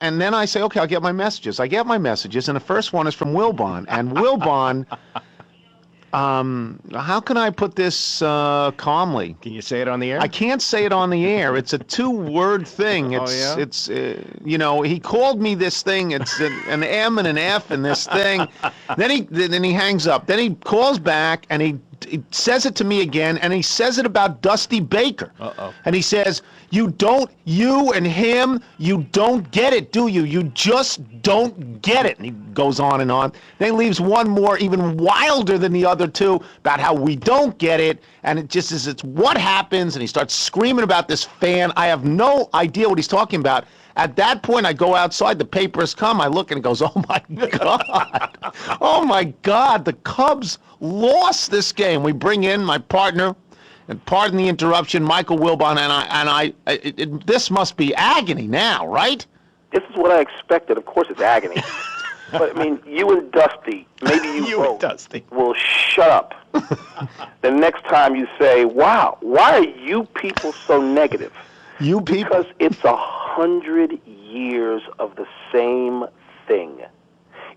and then I say, okay, I'll get my messages. I get my messages, and the first one is from Wilbon. And Wilbon, how can I put this calmly? Can you say it on the air? I can't say it on the air. It's a 2-word thing. It's he called me this thing. It's an M and an F in this thing. Then he hangs up. Then he calls back and he says it to me again, and he says it about Dusty Baker. And he says, you and him, you don't get it, do you? You just don't get it. And he goes on and on. Then he leaves one more, even wilder than the other two, about how we don't get it, and it just is, it's what happens, and he starts screaming about this fan. I have no idea what he's talking about. At that point, I go outside, the paper has come, I look, and it goes, oh, my God. Oh, my God, the Cubs lost this game. We bring in my partner, and pardon the interruption, Michael Wilbon, and this must be agony now, right? This is what I expected. Of course it's agony. But, I mean, you and Dusty, maybe you both will shut up the next time you say, wow, why are you people so negative? You people? Because it's 100 years of the same thing.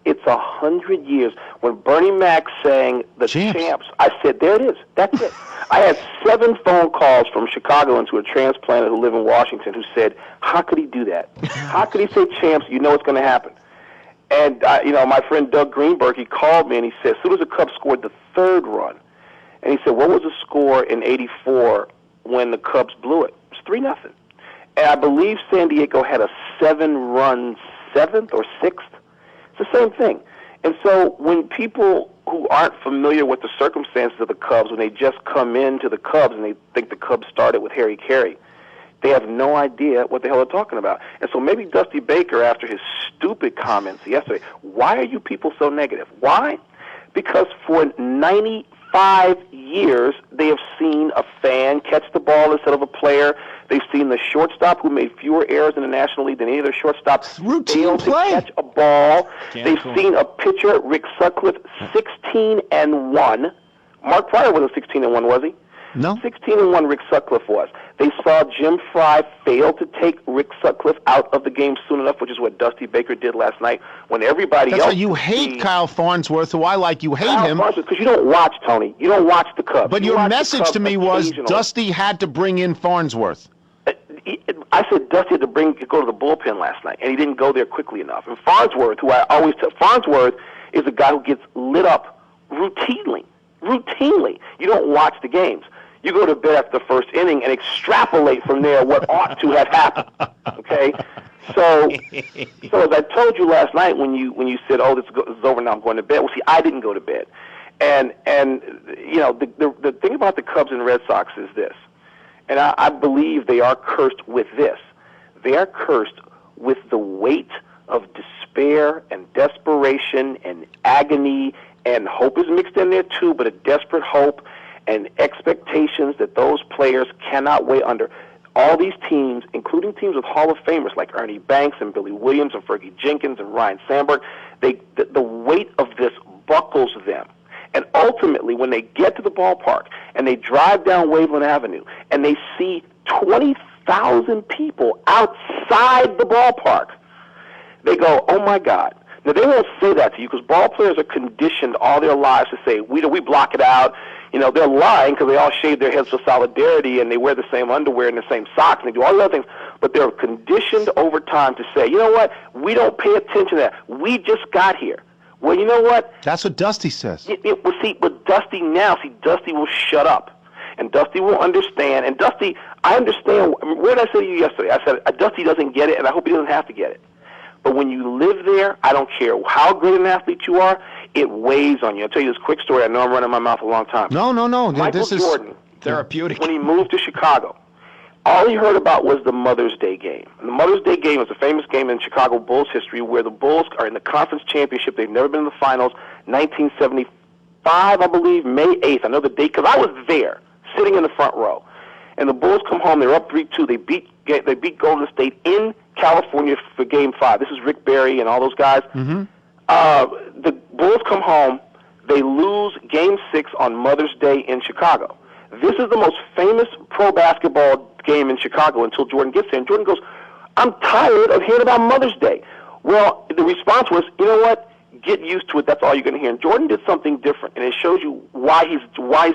It's 100 years. When Bernie Mac sang the champs, I said, there it is. That's it. I had 7 phone calls from Chicagoans who are transplanted who live in Washington who said, how could he do that? How could he say champs? You know what's going to happen. And, my friend Doug Greenberg, he called me and he said, as soon as the Cubs scored the 3rd run, and he said, what was the score in '84 when the Cubs blew it? It was 3-0. And I believe San Diego had a 7-run 7th or 6th. It's the same thing. And so when people who aren't familiar with the circumstances of the Cubs, when they just come into the Cubs and they think the Cubs started with Harry Carey, they have no idea what the hell they're talking about. And so maybe Dusty Baker, after his stupid comments yesterday, why are you people so negative? Why? Because for 95 years, they have seen a fan catch the ball instead of a player. They've seen the shortstop who made fewer errors in the National League than any other shortstop routine play. To catch a ball. They've seen a pitcher, Rick Sutcliffe, 16-1. Mark Pryor wasn't 16-1, was he? No. 16-1 Rick Sutcliffe was. They saw Jim Fry fail to take Rick Sutcliffe out of the game soon enough, which is what Dusty Baker did last night when everybody else... That's why you hate Kyle Farnsworth, who I like. You hate him. Because you don't watch, Tony. You don't watch the Cubs. But your message to me was Dusty had to bring in Farnsworth. I said Dusty had to go to the bullpen last night, and he didn't go there quickly enough. And Farnsworth, who I always tell, Farnsworth is a guy who gets lit up routinely. Routinely. You don't watch the games. You go to bed after the first inning and extrapolate from there what ought to have happened. Okay? So as I told you last night when you said, oh, this is over now, I'm going to bed. Well, see, I didn't go to bed. And the thing about the Cubs and Red Sox is this. And I believe they are cursed with this. They are cursed with the weight of despair and desperation and agony, and hope is mixed in there too, but a desperate hope and expectations that those players cannot weigh under. All these teams, including teams with Hall of Famers like Ernie Banks and Billy Williams and Fergie Jenkins and Ryan Sandberg, the weight of this buckles them. And ultimately, when they get to the ballpark and they drive down Waveland Avenue and they see 20,000 people outside the ballpark, they go, oh, my God. Now, they won't say that to you because ball players are conditioned all their lives to say, we block it out. They're lying because they all shave their heads for solidarity and they wear the same underwear and the same socks and they do all the other things. But they're conditioned over time to say, you know what, we don't pay attention to that. We just got here. Well, you know what? That's what Dusty says. But Dusty will shut up. And Dusty will understand. And Dusty, I understand. What did I say to you yesterday? I said, Dusty doesn't get it, and I hope he doesn't have to get it. But when you live there, I don't care how great an athlete you are, it weighs on you. I'll tell you this quick story. I know I'm running my mouth a long time. No. Michael Jordan, therapeutic. When he moved to Chicago, all he heard about was the Mother's Day game. And the Mother's Day game is a famous game in Chicago Bulls history where the Bulls are in the conference championship. They've never been in the finals. 1975, I believe, May 8th. I know the date because I was there, sitting in the front row. And the Bulls come home. They're up 3-2. They beat Golden State in California for Game 5. This is Rick Barry and all those guys. Mm-hmm. The Bulls come home. They lose Game 6 on Mother's Day in Chicago. This is the most famous pro basketball game in Chicago until Jordan gets there. And Jordan goes, I'm tired of hearing about Mother's Day. Well, the response was, you know what? Get used to it. That's all you're going to hear. And Jordan did something different, and it shows you why he's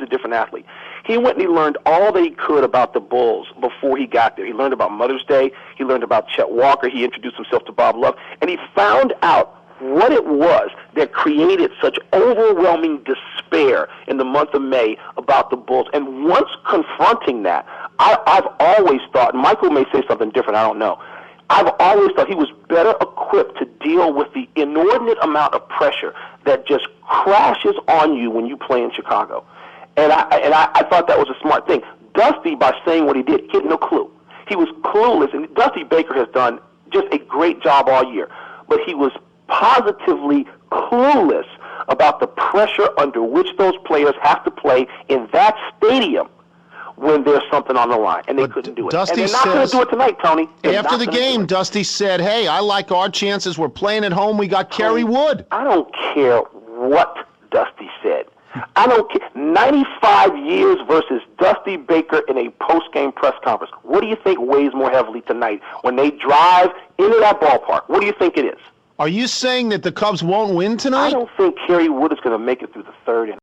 a different athlete. He went and he learned all that he could about the Bulls before he got there. He learned about Mother's Day. He learned about Chet Walker. He introduced himself to Bob Love, and he found out what it was that created such overwhelming despair in the month of May about the Bulls. And once confronting that, I've always thought, and Michael may say something different, I don't know, I've always thought he was better equipped to deal with the inordinate amount of pressure that just crashes on you when you play in Chicago. And I thought that was a smart thing. Dusty, by saying what he did, he had no clue. He was clueless, and Dusty Baker has done just a great job all year. But he was positively clueless about the pressure under which those players have to play in that stadium when there's something on the line, and they couldn't do it. Dusty and they're not going to do it tonight, Tony. After the game, Dusty said, hey, I like our chances. We're playing at home. We got Kerry Wood. I don't care what Dusty said. I don't care. 95 years versus Dusty Baker in a post-game press conference. What do you think weighs more heavily tonight when they drive into that ballpark? What do you think it is? Are you saying that the Cubs won't win tonight? I don't think Kerry Wood is going to make it through the third inning.